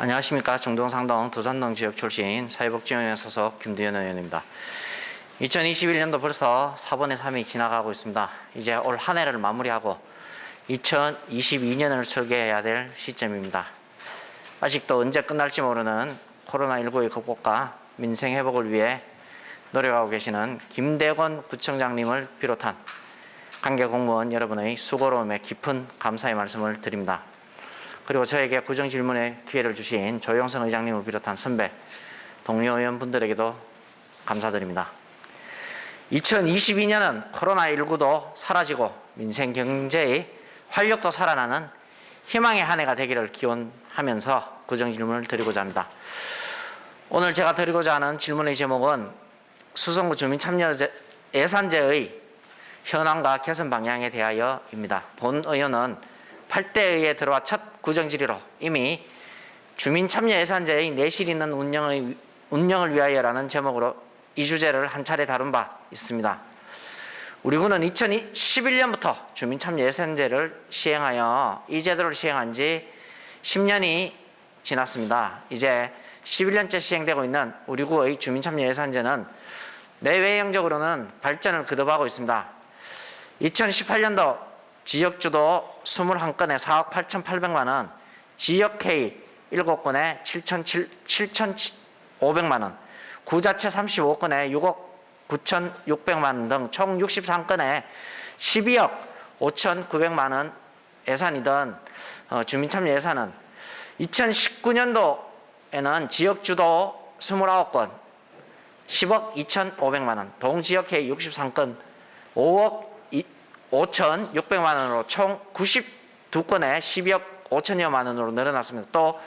안녕하십니까. 중동상동 두산동 지역 출신 사회복지위원회 소속 김두현 의원입니다. 2021년도 벌써 4분의 3이 지나가고 있습니다. 이제 올 한 해를 마무리하고 2022년을 설계해야 될 시점입니다. 아직도 언제 끝날지 모르는 코로나19의 극복과 민생 회복을 위해 노력하고 계시는 김대권 구청장님을 비롯한 관계 공무원 여러분의 수고로움에 깊은 감사의 말씀을 드립니다. 그리고 저에게 구정 질문의 기회를 주신 조영선 의장님을 비롯한 선배, 동료 의원분들에게도 감사드립니다. 2022년은 코로나19도 사라지고 민생 경제의 활력도 살아나는 희망의 한 해가 되기를 기원하면서 구정 질문을 드리고자 합니다. 오늘 제가 드리고자 하는 질문의 제목은 수성구 주민참여 예산제의 현황과 개선 방향에 대하여입니다. 본 의원은 8대 의회에 들어와 첫 구정질의로 이미 주민참여예산제의 내실 있는 운영을 위하여라는 제목으로 이 주제를 한 차례 다룬 바 있습니다. 우리 군은 2011년부터 주민참여예산제를 시행하여 이 제도를 시행한 지 10년이 지났습니다. 이제 11년째 시행되고 있는 우리 구의 주민참여예산제는 내외형적으로는 발전을 거듭하고 있습니다. 2018년도 지역주도 21건에 4억 8,800만 원, 지역회의 7건에 7,500만 원, 구자체 35건에 6억 9,600만 원 등 총 63건에 12억 5,900만 원 예산이던 주민참여 예산은 2019년도에는 지역주도 29건, 10억 2,500만 원, 동지역회의 63건, 5억 5,600만 원으로 총 92건에 12억 5천여만 원으로 늘어났습니다. 또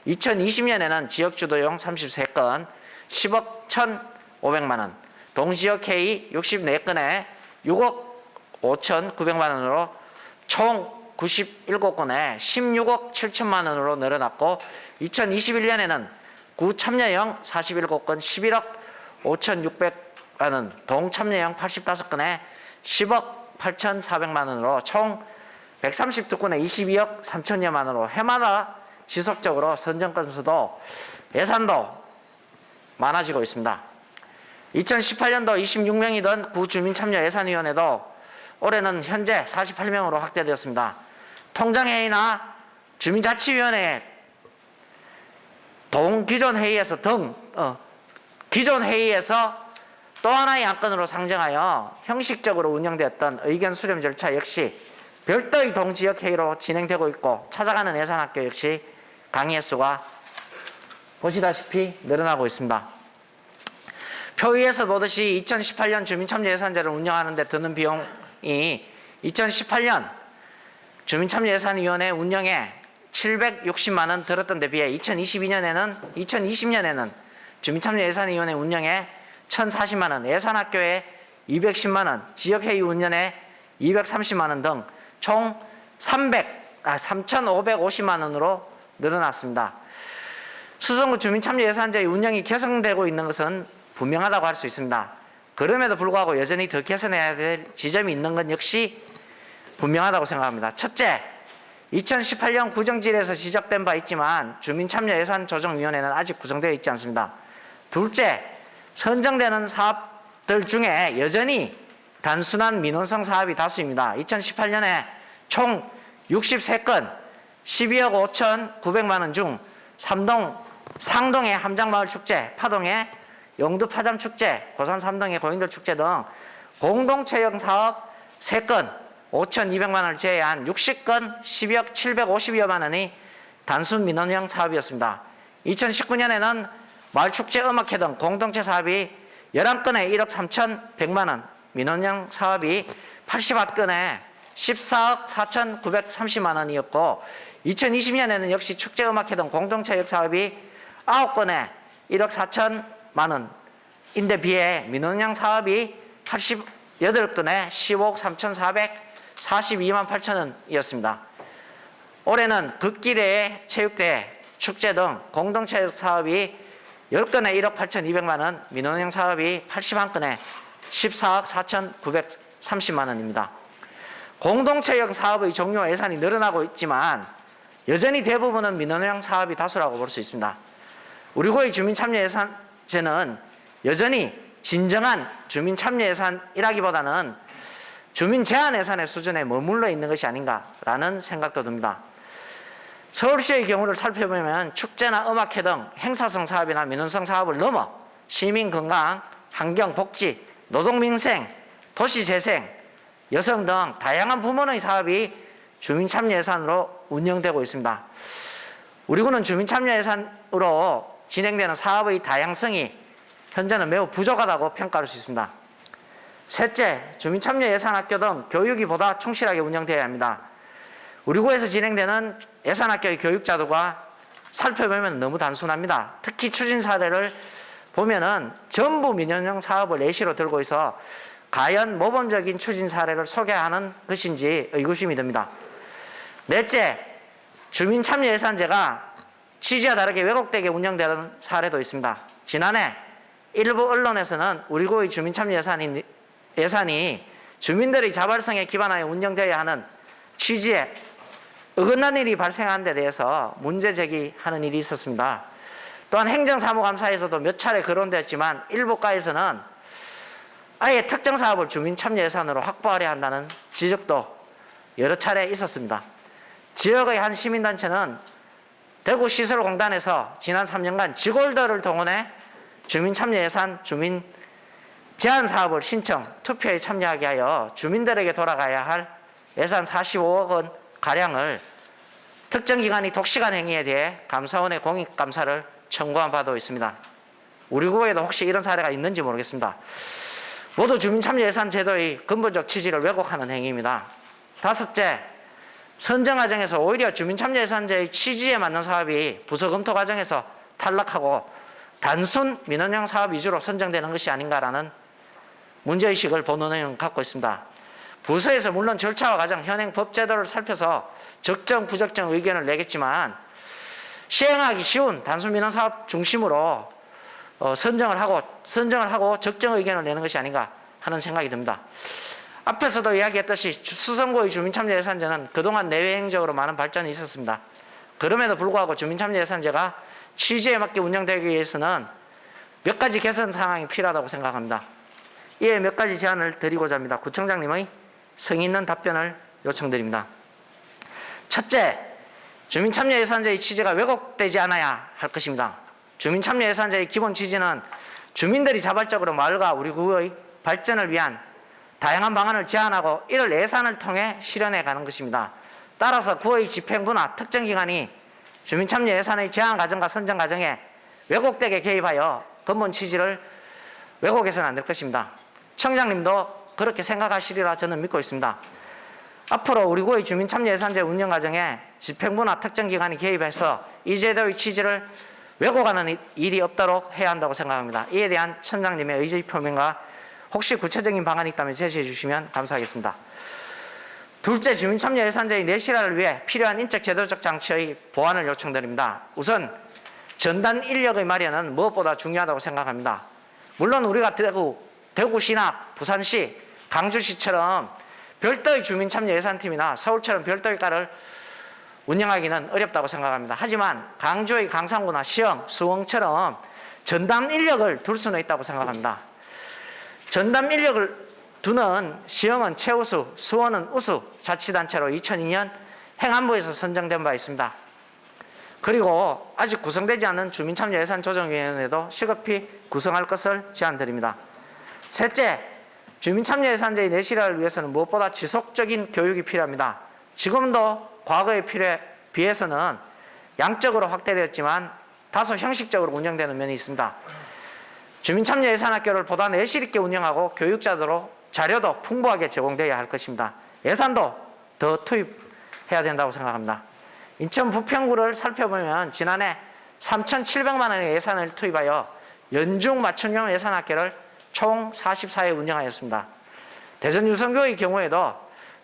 2020년에는 지역주도용 33건, 10억 1,500만 원, 동지역회의 64건에 6억 5,900만 원으로 총 97건에 16억 7천만 원으로 늘어났고 2021년에는 구참여형 47건건 11억 5,600만 원, 동참여형 85건에 10억 8,400만 원으로 총 132건에 22억 3천여만 원으로 해마다 지속적으로 선정 건수도 예산도 많아지고 있습니다. 2018년도 26명이던 구주민참여예산위원회도 올해는 현재 48명으로 확대되었습니다. 통장회의나 주민자치위원회 기존 회의에서 기존 회의에서 또 하나의 안건으로 상정하여 형식적으로 운영되었던 의견 수렴 절차 역시 별도의 동지역회의로 진행되고 있고 찾아가는 예산학교 역시 강의 횟수가 보시다시피 늘어나고 있습니다. 표의에서 보듯이 2018년 주민참여예산제를 운영하는 데 드는 비용이 2018년 주민참여예산위원회 운영에 760만 원 들었던 데 비해 2020년에는 주민참여예산위원회 운영에 1,040만 원, 예산학교에 210만 원, 지역회의 운영에 230만 원 등 총 3,550만 원으로 늘어났습니다. 수성구 주민참여예산제의 운영이 개선되고 있는 것은 분명하다고 할 수 있습니다. 그럼에도 불구하고 여전히 더 개선해야 될 지점이 있는 건 역시 분명하다고 생각합니다. 첫째, 2018년 구정질에서 지적된 바 있지만 주민참여예산조정위원회는 아직 구성되어 있지 않습니다. 둘째, 선정되는 사업들 중에 여전히 단순한 민원성 사업이 다수입니다. 2018년에 총 63건 12억 5,900만 원 중 상동의 함장마을축제, 파동의 영두파잠축제, 고산 삼동의 고인돌 축제 등 공동체형 사업 3건 5,200만 원을 제외한 60건 12억 750여만 원이 단순 민원형 사업이었습니다. 2019년에는 마을축제 음악회 등 공동체 사업이 11건에 1억 3,100만 원, 민원형 사업이 80건에 14억 4,930만 원이었고 2020년에는 역시 축제음악회 등 공동체역 사업이 9건에 1억 4천만 원인데 비해 민원형 사업이 88건에 10억 3,442만 8천 원이었습니다. 올해는 극기대회, 체육대회, 축제 등 공동체육 사업이 10건에 1억 8,200만 원, 민원형 사업이 81건에 14억 4,930만 원입니다. 공동체형 사업의 종료 예산이 늘어나고 있지만 여전히 대부분은 민원형 사업이 다수라고 볼 수 있습니다. 우리 고의 주민참여예산제는 여전히 진정한 주민참여예산이라기보다는 주민제한예산의 수준에 머물러 있는 것이 아닌가라는 생각도 듭니다. 서울시의 경우를 살펴보면 축제나 음악회 등 행사성 사업이나 민원성 사업을 넘어 시민건강, 환경복지, 노동민생, 도시재생, 여성 등 다양한 부문의 사업이 주민참여예산으로 운영되고 있습니다. 우리 구는 주민참여예산으로 진행되는 사업의 다양성이 현재는 매우 부족하다고 평가할 수 있습니다. 셋째, 주민참여예산학교 등 교육이 보다 충실하게 운영되어야 합니다. 우리 구에서 진행되는 예산학교의 교육자들과 살펴보면 너무 단순합니다. 특히 추진 사례를 보면은 전부 민원형 사업을 예시로 들고 있어 과연 모범적인 추진 사례를 소개하는 것인지 의구심이 듭니다. 넷째, 주민참여예산제가 취지와 다르게 왜곡되게 운영되는 사례도 있습니다. 지난해 일부 언론에서는 우리 구의 주민참여예산이 주민들의 자발성에 기반하여 운영되어야 하는 취지에 어긋난 일이 발생한 데 대해서 문제 제기하는 일이 있었습니다. 또한 행정사무감사에서도 몇 차례 거론되었지만 일부 과에서는 아예 특정 사업을 주민참여예산으로 확보하려 한다는 지적도 여러 차례 있었습니다. 지역의 한 시민단체는 대구시설공단에서 지난 3년간 직원들을 동원해 주민참여예산 주민제한사업을 신청, 투표에 참여하게 하여 주민들에게 돌아가야 할 예산 45억 원 가량을 특정 기관이 독시간 행위에 대해 감사원의 공익감사를 청구한 바도 있습니다. 우리 구에도 혹시 이런 사례가 있는지 모르겠습니다. 모두 주민참여예산 제도의 근본적 취지를 왜곡하는 행위입니다. 다섯째, 선정 과정에서 오히려 주민참여예산제의 취지에 맞는 사업이 부서 검토 과정에서 탈락하고 단순 민원형 사업 위주로 선정되는 것이 아닌가라는 문제의식을 본원은 갖고 있습니다. 부서에서 물론 절차와 과정, 현행 법 제도를 살펴서 적정, 부적정 의견을 내겠지만 시행하기 쉬운 단순 민원 사업 중심으로 선정을 하고 적정 의견을 내는 것이 아닌가 하는 생각이 듭니다. 앞에서도 이야기했듯이 수성구의 주민참여예산제는 그동안 내외행적으로 많은 발전이 있었습니다. 그럼에도 불구하고 주민참여예산제가 취지에 맞게 운영되기 위해서는 몇 가지 개선 사항이 필요하다고 생각합니다. 이에 몇 가지 제안을 드리고자 합니다. 구청장님의 성의 있는 답변을 요청드립니다. 첫째, 주민참여예산제의 취지가 왜곡되지 않아야 할 것입니다. 주민참여예산제의 기본 취지는 주민들이 자발적으로 마을과 우리 구의 발전을 위한 다양한 방안을 제안하고 이를 예산을 통해 실현해 가는 것입니다. 따라서 구의 집행부나 특정 기관이 주민참여예산의 제안 과정과 선정 과정에 왜곡되게 개입하여 근본 취지를 왜곡해서는 안 될 것입니다. 청장님도 그렇게 생각하시리라 저는 믿고 있습니다. 앞으로 우리 구의 주민참여예산제 운영 과정에 집행부나 특정 기관이 개입해서 이 제도의 취지를 왜곡하는 일이 없도록 해야 한다고 생각합니다. 이에 대한 청장님의 의지 표명과 혹시 구체적인 방안이 있다면 제시해 주시면 감사하겠습니다. 둘째, 주민참여예산제의 내실화를 위해 필요한 인적 제도적 장치의 보완을 요청드립니다. 우선 전담 인력의 마련은 무엇보다 중요하다고 생각합니다. 물론 우리가 대구시나 부산시, 강주시처럼 별도의 주민참여예산팀이나 서울처럼 별도의 과를 운영하기는 어렵다고 생각합니다. 하지만 강주의 강상구나 시흥, 수원처럼 전담 인력을 둘 수는 있다고 생각합니다. 전담 인력을 두는 시흥은 최우수, 수원은 우수 자치단체로 2002년 행안부에서 선정된 바 있습니다. 그리고 아직 구성되지 않은 주민참여예산조정위원회도 시급히 구성할 것을 제안드립니다. 셋째, 주민참여예산제의 내실화를 위해서는 무엇보다 지속적인 교육이 필요합니다. 지금도 과거에 비해서는 양적으로 확대되었지만 다소 형식적으로 운영되는 면이 있습니다. 주민참여예산학교를 보다 내실 있게 운영하고 교육자들로 자료도 풍부하게 제공되어야 할 것입니다. 예산도 더 투입해야 된다고 생각합니다. 인천 부평구를 살펴보면 지난해 3,700만 원의 예산을 투입하여 연중 맞춤형 예산학교를 총 44회 운영하였습니다. 대전 유성교의 경우에도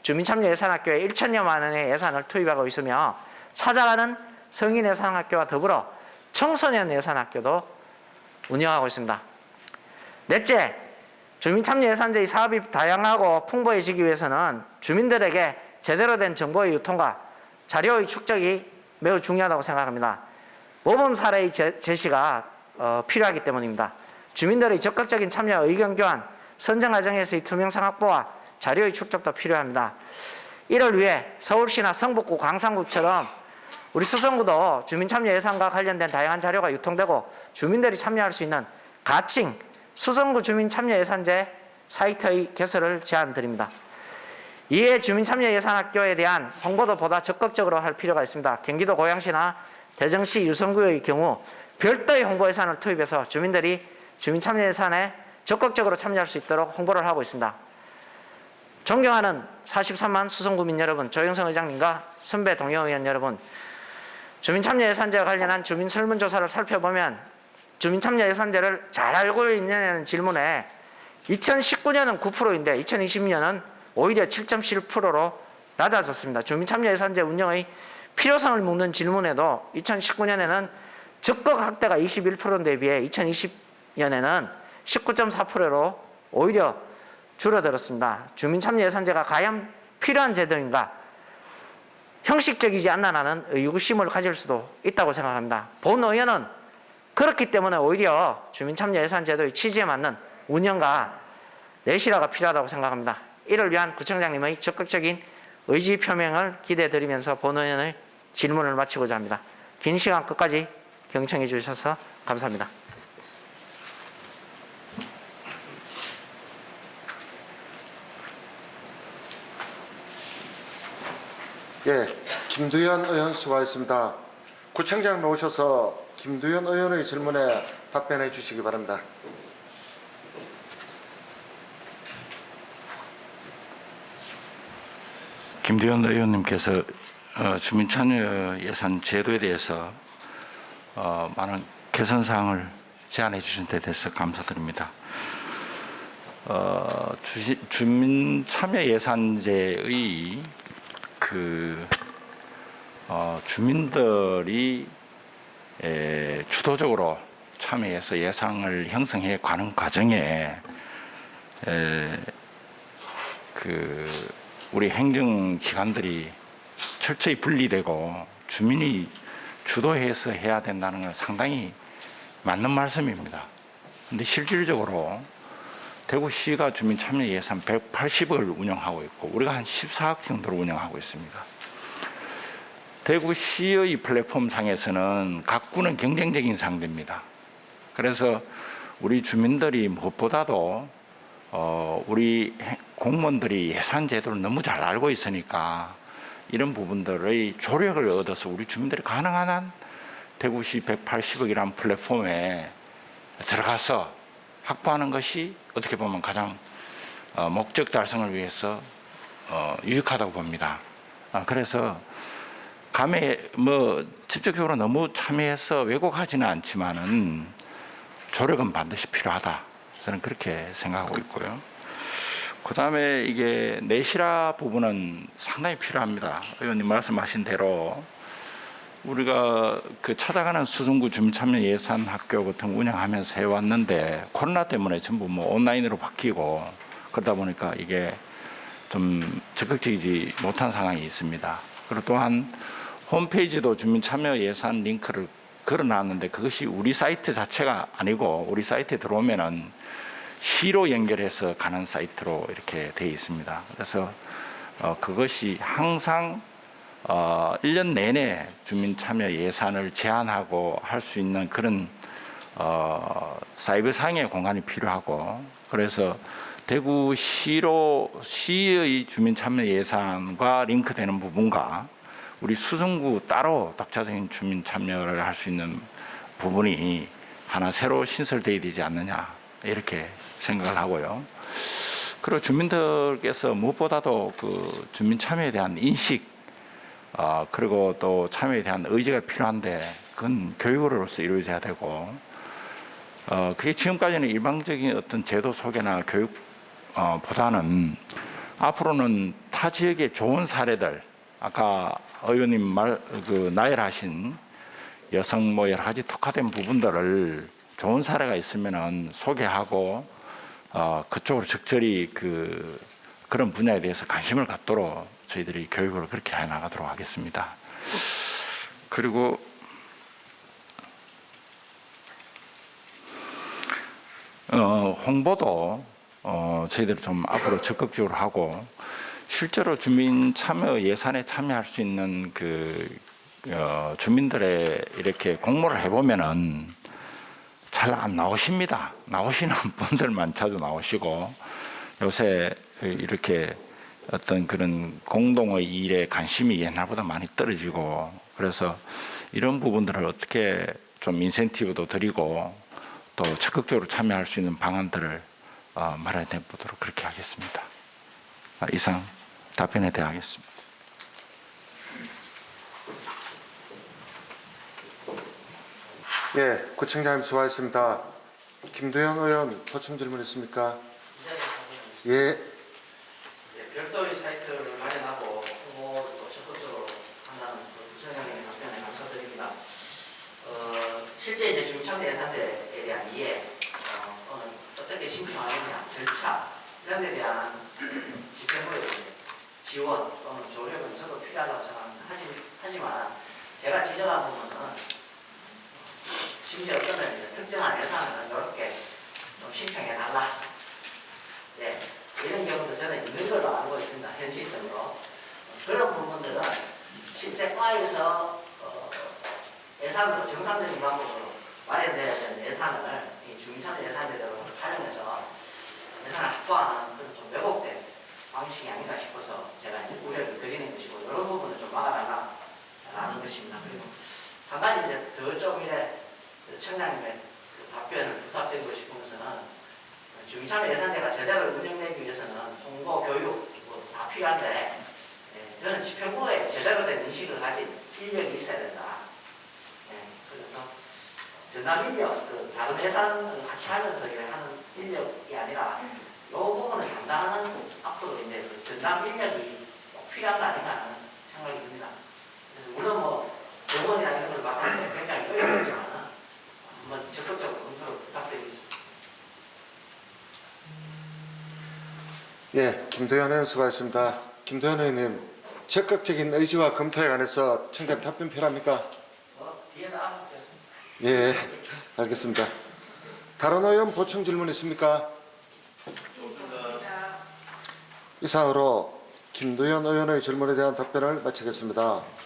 주민참여예산학교에 1천여만 원의 예산을 투입하고 있으며 찾아가는 성인예산학교와 더불어 청소년 예산학교도 운영하고 있습니다. 넷째, 주민참여예산제의 사업이 다양하고 풍부해지기 위해서는 주민들에게 제대로 된 정보의 유통과 자료의 축적이 매우 중요하다고 생각합니다. 모범 사례의 제시가 필요하기 때문입니다. 주민들의 적극적인 참여와 의견 교환, 선정 과정에서의 투명성 확보와 자료의 축적도 필요합니다. 이를 위해 서울시나 성북구, 광산구처럼 우리 수성구도 주민참여 예산과 관련된 다양한 자료가 유통되고 주민들이 참여할 수 있는 가칭 수성구 주민참여예산제 사이트의 개설을 제안드립니다. 이에 주민참여예산학교에 대한 홍보도 보다 적극적으로 할 필요가 있습니다. 경기도 고양시나 대전시 유성구의 경우 별도의 홍보 예산을 투입해서 주민들이 주민참여예산에 적극적으로 참여할 수 있도록 홍보를 하고 있습니다. 존경하는 43만 수성구민 여러분, 조영성 의장님과 선배 동료 의원 여러분, 주민참여예산제와 관련한 주민 설문조사를 살펴보면 주민참여예산제를 잘 알고 있느냐는 질문에 2019년은 9%인데 2020년은 오히려 7.7%로 낮아졌습니다. 주민참여예산제 운영의 필요성을 묻는 질문에도 2019년에는 적극 확대가 21%에 비해 2020년에는 19.4%로 오히려 줄어들었습니다. 주민참여예산제가 과연 필요한 제도인가? 형식적이지 않나라는 의구심을 가질 수도 있다고 생각합니다. 본 의원은 그렇기 때문에 오히려 주민참여예산제도의 취지에 맞는 운영과 내실화가 필요하다고 생각합니다. 이를 위한 구청장님의 적극적인 의지 표명을 기대드리면서 본 의원의 질문을 마치고자 합니다. 긴 시간 끝까지 경청해 주셔서 감사합니다. 예, 김두현 의원 수고하셨습니다. 구청장 나오셔서 김두현 의원의 질문에 답변해 주시기 바랍니다. 김두현 의원님께서 주민참여 예산 제도에 대해서 많은 개선 사항을 제안해 주신 데 대해서 감사드립니다. 주민참여 예산제의 주민들이 주도적으로 참여해서 예산을 형성해 가는 과정에 우리 행정기관들이 철저히 분리되고 주민이 주도해서 해야 된다는 건 상당히 맞는 말씀입니다. 그런데 실질적으로 대구시가 주민참여 예산 180억을 운영하고 있고 우리가 한 14억 정도로 운영하고 있습니다. 대구시의 플랫폼 상에서는 각 구는 경쟁적인 상대입니다. 그래서 우리 주민들이 무엇보다도 우리 공무원들이 예산 제도를 너무 잘 알고 있으니까 이런 부분들의 조력을 얻어서 우리 주민들이 가능한 한 대구시 180억이라는 플랫폼에 들어가서 확보하는 것이 어떻게 보면 가장 목적 달성을 위해서 유익하다고 봅니다. 그래서 감에 직접적으로 너무 참여해서 왜곡하지는 않지만은 조력은 반드시 필요하다. 저는 그렇게 생각하고 있고요. 그 다음에 이게 내실화 부분은 상당히 필요합니다. 의원님 말씀하신 대로 우리가 찾아가는 수성구 주민참여 예산 학교 같은 거 운영하면서 해왔는데 코로나 때문에 전부 온라인으로 바뀌고 그러다 보니까 이게 좀 적극적이지 못한 상황이 있습니다. 그리고 또한 홈페이지도 주민참여 예산 링크를 걸어놨는데 그것이 우리 사이트 자체가 아니고 우리 사이트에 들어오면은 시로 연결해서 가는 사이트로 이렇게 되어 있습니다. 그래서 그것이 항상 1년 내내 주민참여 예산을 제한하고 할 수 있는 그런 사이버상의 공간이 필요하고 그래서 대구시의 주민참여 예산과 링크되는 부분과 우리 수성구 따로 독자적인 주민참여를 할 수 있는 부분이 하나 새로 신설되어야 되지 않느냐 이렇게 생각을 하고요. 그리고 주민들께서 무엇보다도 주민참여에 대한 인식 그리고 또 참여에 대한 의지가 필요한데 그건 교육으로서 이루어져야 되고 그게 지금까지는 일방적인 어떤 제도 소개나 교육 보다는 앞으로는 타 지역의 좋은 사례들 아까 의원님 나열하신 여성 여러 가지 특화된 부분들을 좋은 사례가 있으면은 소개하고 그쪽으로 적절히 그런 분야에 대해서 관심을 갖도록 저희들이 교육을 그렇게 해 나가도록 하겠습니다. 그리고 홍보도 저희들이 좀 앞으로 적극적으로 하고 실제로 주민 참여 예산에 참여할 수 있는 주민들의 이렇게 공모를 해보면은 잘 안 나오십니다. 나오시는 분들만 자주 나오시고 요새 이렇게 어떤 그런 공동의 일에 관심이 옛날보다 많이 떨어지고 그래서 이런 부분들을 어떻게 좀 인센티브도 드리고 또 적극적으로 참여할 수 있는 방안들을 마련해 보도록 그렇게 하겠습니다. 이상 답변에 대하겠습니다. 예, 구청장님 수고하셨습니다. 김도현 의원 보충 질문 있습니까? 예, 별도의 사이트를 마련하고 홍보를 또 적극적으로 한다는 부처장님의 답변에 감사드립니다. 실제 이제 주민참여 예산제에 대한 이해, 또는 어떻게 신청하느냐, 절차 이런 데 대한 집행부의 지원 또는 조력은 저도 필요하다고 생각하지만 제가 지적한 부분은 심지어 어떤 특정한 예산을 이렇게 좀 신청해 달라. 네, 이런 경우도 저는 있는 걸로 알고 있습니다. 현실적으로. 그런 부분들은 실제 과에서 예산으로 정상적인 방법으로 마련되어야 되는 예산을 이 주민참여 예산제도로 활용해서 예산을 확보하는 그런 좀 왜곡된 방식이 아닌가 싶어서 제가 우려를 드리는 것이고 이런 부분을 좀 막아달라는 것입니다. 그리고 한 가지 이제 더 좀 이래 청장님의 답변을 부탁드리고 싶은 것은 주민참여 예산제가 제대로 운영되기 위해서는 홍보, 교육 다 필요한데 저는 집행부에 제대로 된 인식을 가진 인력이 있어야 된다. 그래서 전담 인력, 다른 예산을 같이 하면서 일하는 인력이 아니라 이 부분을 담당하는 앞으로 이제 전담 인력이 꼭 필요한 거 아닌가 하는 생각이 듭니다. 그래서 물론 병원이나 이런 걸 맡는 데 굉장히 어렵겠지만 한번 적극적으로 검토를 부탁드리겠습니다. 예, 김도현 의원 수고하셨습니다. 김도현 의원님, 적극적인 의지와 검토에 관해서 청장 답변 필요합니까? 뒤에 나가겠습니다. 예, 알겠습니다. 다른 의원 보충 질문 있습니까? 이상으로 김도현 의원의 질문에 대한 답변을 마치겠습니다.